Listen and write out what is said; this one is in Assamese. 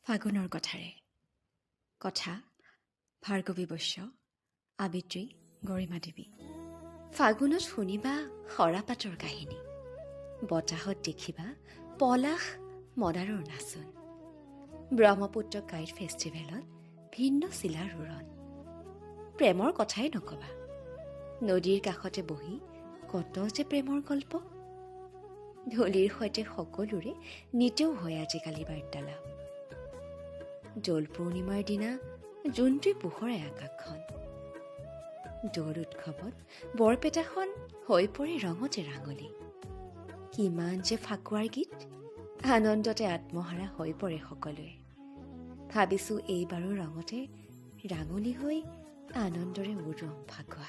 ফাগুনৰ কথাৰে কথা ভাৰ্গৱী বৈশ্য আবৃত্তি গৰিমা দেৱী। ফাগুনত শুনিবা সৰাপাতৰ কাহিনী, বতাহত দেখিবা পলাশ মদাৰৰ নাচোন। ব্ৰহ্মপুত্ৰ কাইট ফেষ্টিভেলত ভিন্ন চিলাৰ উৰণ। প্ৰেমৰ কথাই নকবা, নদীৰ কাষতে বহি কত যে প্ৰেমৰ গল্প। ধূলিৰ সৈতে সকলোৰে নিতেও হয় আজিকালি বাৰ্তালাপ। দৌল পূৰ্ণিমাৰ দিনা জোনটি পোহৰে আকাশখন। দৌল উৎসৱত বৰপেটাখন হৈ পৰে ৰঙতে ৰাঙলী। কিমান যে ফাকুৱাৰ গীত, আনন্দতে আত্মহাৰা হৈ পৰে সকলোৱে। ভাবিছো এইবাৰো ৰঙতে ৰাঙলী হৈ আনন্দৰে উৰুম ফাকুৱা।